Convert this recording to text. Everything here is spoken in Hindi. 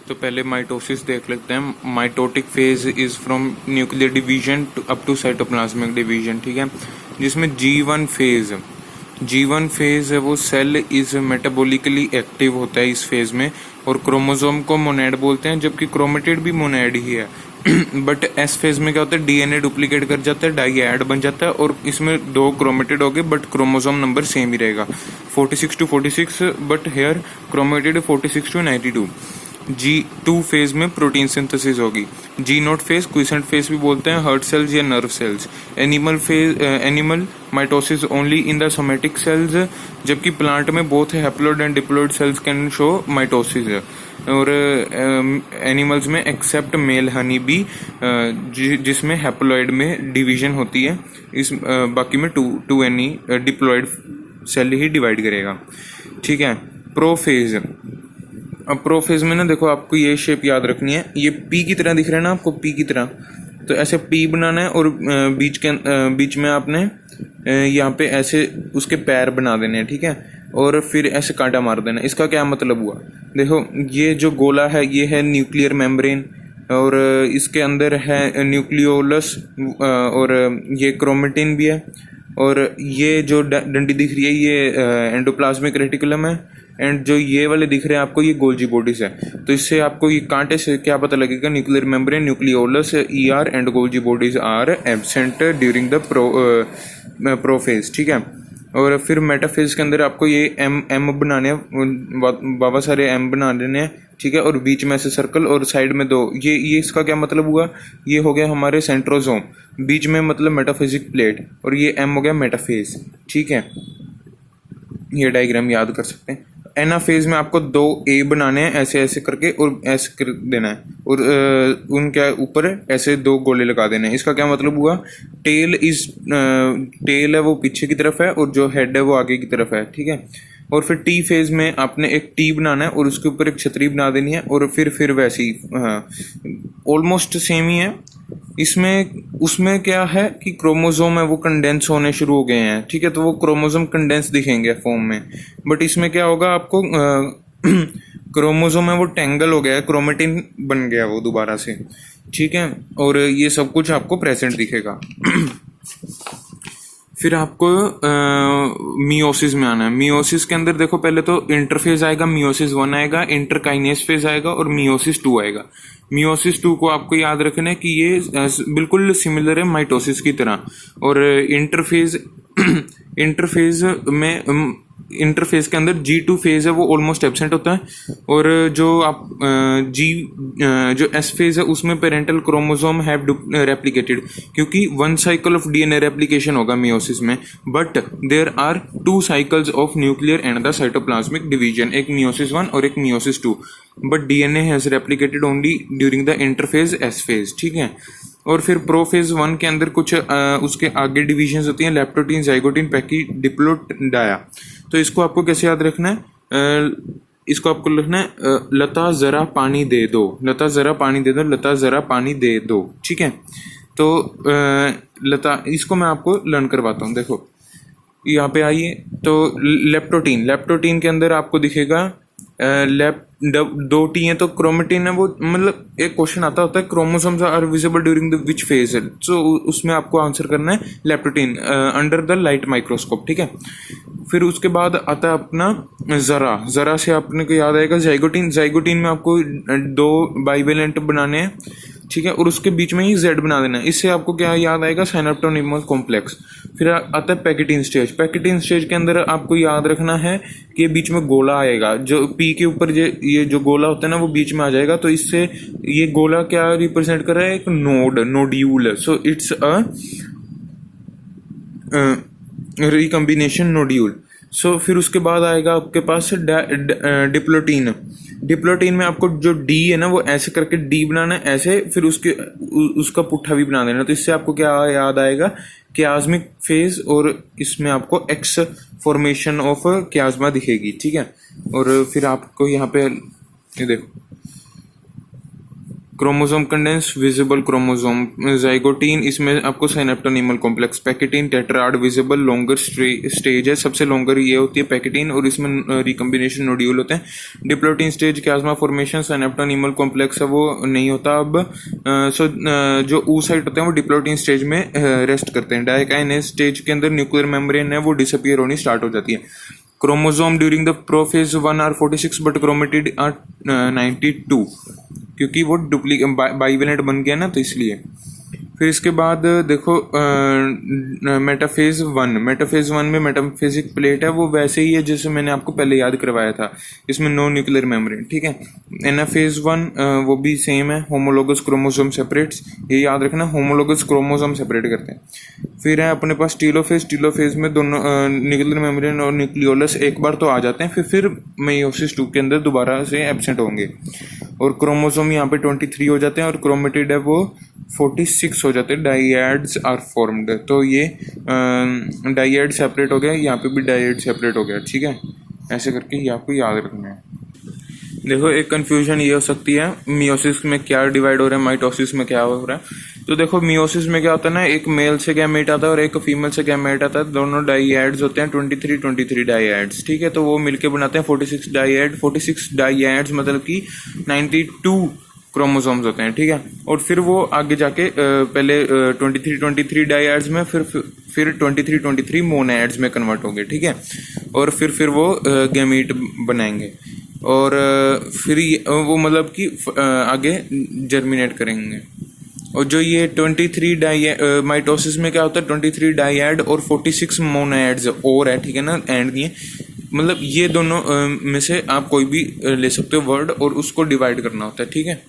तो पहले माइटोसिस देख लेते हैं। Mitotic phase is from nuclear division up to cytoplasmic division, ठीक है। जिसमें G1 फेज है वो सेल इज मेटाबॉलिकली एक्टिव होता है इस फेज में, और क्रोमोसोम को मोनेड बोलते हैं, जबकि क्रोमेटिड भी मोनेड ही है। बट एस फेज में क्या होता है, डीएनए डुप्लीकेट कर जाता है, डाईएड बन जाता है, और इसमें 2 क्रोमेटिड हो गए बट क्रोमोसोम नंबर सेम ही रहेगा, 46 to 46, but here chromatid 46 to 92। G2 phase में प्रोटीन सिंथेसिस होगी। G0 फेज क्विसेंट फेज भी बोलते हैं, हर्ट सेल्स या nerve cells. Animal mitosis only in the somatic cells, जबकि प्लांट में both haploid and diploid cells can show mitosis. और एनिमल्स में एक्सेप्ट मेल हनी बी, जिसमें हैप्लॉइड में डिवीजन होती है, इस बाकी में टू एनी डिप्लॉइड सेल ही डिवाइड करेगा, ठीक है। प्रोफेज, अब प्रोफेज में ना देखो आपको ये शेप याद रखनी है, ये पी की तरह दिख रहा है ना आपको, पी की तरह, तो ऐसे पी बनाना है, और बीच में आपने यहाँ पे ऐसे उसके पैर बना देने हैं, ठीक है, और फिर ऐसे कांटा मार देना। इसका क्या मतलब हुआ, देखो ये जो गोला है ये है न्यूक्लियर मेम्ब्रेन, और इसके अंदर है न्यूक्लियोलस, और ये क्रोमेटिन भी है, और ये जो डंडी दिख रही है ये एंडोप्लाज्मिक रेटिकुलम है, एंड जो ये वाले दिख रहे हैं आपको ये गोल्जी बॉडीज है। तो इससे आपको ये कांटे से क्या पता लगेगा, nuclear membrane, nucleolus, ER and Golgi bodies are absent during the prophase, ठीक है। और फिर मेटाफेज के अंदर आपको ये एम बनाने हैं, बाबा सारे एम बना देने हैं, ठीक है, और बीच में ऐसे सर्कल और साइड में 2, ये इसका क्या मतलब हुआ, ये हो गया हमारे सेंट्रोसोम, बीच में मतलब मेटाफिजिक प्लेट, और ये एम हो गया मेटाफेज, ठीक है। ये डायग्राम याद कर सकते हैं। एनाफेज में आपको 2 ए बनाने हैं ऐसे ऐसे करके, और ऐसे कर देना है, और उनके ऊपर ऐसे 2 गोले लगा देने हैं। इसका क्या मतलब हुआ, टेल है वो पीछे की तरफ है, और जो हेड है वो आगे की तरफ है, ठीक है। और फिर टी फेज में आपने एक टी बनाना है, और उसके ऊपर एक छतरी बना देनी है, और फिर वैसे ही ऑलमोस्ट सेम ही है। उसमें क्या है कि क्रोमोसोम है वो कंडेंस होने शुरू हो गए हैं, ठीक है, तो वो क्रोमोसोम कंडेंस दिखेंगे फॉर्म में। बट इसमें क्या होगा आपको, क्रोमोसोम है वो टेंगल हो गया है, क्रोमेटिन बन गया वो दोबारा से, ठीक है, और ये सब कुछ आपको प्रेजेंट दिखेगा। फिर आपको मियोसिस में आना है। मियोसिस के अंदर देखो पहले तो इंटरफेज आएगा, मियोसिस 1 आएगा, इंटरकाइनेस फेज आएगा, और मियोसिस 2 आएगा। मियोसिस 2 को आपको याद रखना है कि ये बिल्कुल सिमिलर है माइटोसिस की तरह। और इंटरफेज के अंदर G2 फेज है वो ऑलमोस्ट एब्सेंट होता है, और जो S फेज है उसमें पेरेंटल क्रोमोसोम हैव रेप्लिकेटेड, क्योंकि 1 साइकिल ऑफ DNA रेप्लिकेशन होगा मियोसिस में, but there are 2 cycles of nuclear and the cytoplasmic division, एक मियोसिस 1 और एक meiosis 2, but DNA has replicated only during the interphase S phase, ठीक है। और फिर प्रोफेज 1 के अंदर कुछ उसके आगे डिविजन्स होती हैं, लेप्टोटीन, जाइगोटीन, पैकी, डिप्लोट, डाया। तो इसको आपको कैसे याद रखना है, इसको आपको लिखना है लता जरा पानी दे दो, लता जरा पानी दे दो, लता जरा पानी दे दो, ठीक है। तो लता, इसको मैं आपको लर्न करवाता हूँ। देखो यहाँ पे आइए, तो लेप्टोटीन के अंदर आपको दिखेगा 2 टी है, तो क्रोमेटिन है वो, मतलब एक क्वेश्चन आता होता है chromosomes are visible during the which phase, so उसमें आपको आंसर करना है leptotene under the light microscope, ठीक है। फिर उसके बाद आता है अपना जरा से आपने को याद आएगा जाइगोटीन में आपको 2 बाइवेलेंट बनाने हैं, ठीक है, और उसके बीच में ही Z बना देना है। इससे आपको क्या याद आएगा, साइनेप्टोनिमल कॉम्प्लेक्स। फिर आता है पैकेटिन स्टेज के अंदर आपको याद रखना है कि बीच में गोला आएगा, जो P के ऊपर ये जो गोला होता है ना वो बीच में आ जाएगा, तो इससे ये गोला क्या रिप्रेजेंट कर रहा है, एक nodule, so it's a recombination nodule. So फिर उसके बाद आएगा आपके पास डिप्लोटीन में आपको जो D है ना वो ऐसे करके D बनाना है ऐसे, फिर उसका पुट्ठा भी बना देना। तो इससे आपको क्या याद आएगा, क्याज्मिक फेज, और इसमें आपको X फॉर्मेशन ऑफ क्याज्मा दिखेगी, ठीक है। और फिर आपको यहाँ पे ये देखो chromosome contains visible chromosome, zygotene इसमें आपको synaptonemal complex, pachytene tetrad visible longer stage है, सबसे लॉन्गर ये होती है पैकेटीन और इसमें रिकम्बिनेशन नोड्यूल होते हैं। डिप्लोटीन स्टेज क्यास्मा फॉर्मेशन, साइनेप्टोनीमल कॉम्प्लेक्स है वो नहीं होता अब। जो oocyte होते हैं वो डिप्लोटीन स्टेज में रेस्ट करते हैं। डाइकाइनेज स्टेज के अंदर न्यूक्लियर मेम्ब्रेन है वो डिसअपियर होनी स्टार्ट हो जाती है। Chromosome during the prophase 1 are 46 but chromatid are 92, क्योंकि वो डुप्लीकेट बाइवेलेंट बन गया ना, तो इसलिए। फिर इसके बाद देखो मेटाफेज 1 में मेटाफेजिक प्लेट है वो वैसे ही है जैसे मैंने आपको पहले याद करवाया था, इसमें नो न्यूक्लियर मेम्ब्रेन, ठीक है। एनाफेज 1 वो भी सेम है, होमोलोगस क्रोमोसोम सेपरेट्स, ये याद रखना, होमोलोगस क्रोमोसोम सेपरेट करते हैं। फिर है अपने पास टीलोफेज में दोनों न्यूक्लियर मेम्ब्रेन और न्यूक्लियोलस एक बार तो आ जाते हैं, फिर मेयोसिस 2 के अंदर दोबारा से एब्सेंट होंगे और क्रोमोसोम यहाँ पे 23 हो जाते हैं और क्रोमेटिड है वो 46 हो जाते हैं। डाइएड्स आर फॉर्म्ड, तो ये डाइएड सेपरेट हो गया, यहाँ पे भी डाइएड सेपरेट हो गया, ठीक है। ऐसे करके ये आपको याद रखना है। देखो एक कंफ्यूजन ये हो सकती है मियोसिस में क्या डिवाइड हो रहा है, माइटोसिस में क्या हो रहा है। तो देखो मियोसिस में क्या होता है ना, एक मेल से गैमेट आता है और एक फीमेल से गैमेट आता है, दोनों डाइएड्स होते हैं 23 डाइएड्स, ठीक है। तो वो मिलके बनाते हैं 46 डाइएड। 46 डाइएड्स मतलब कि 92 क्रोमोसोम्स होते हैं, ठीक है। और फिर वो आगे जाके पहले 23 डाइएड्स में फिर 23 मोनैड्स में कन्वर्ट होंगे, ठीक है। और फिर वो गैमीट बनाएंगे और फिर वो मतलब कि आगे जर्मिनेट करेंगे। और जो ये 23 माइटोसिस में क्या होता है, 23 डाइएड और 46 मोनैड्स और है, ठीक है ना, एंड नहीं है, मतलब ये दोनों में से आप कोई भी ले सकते हो वर्ड और उसको डिवाइड करना होता है, ठीक है।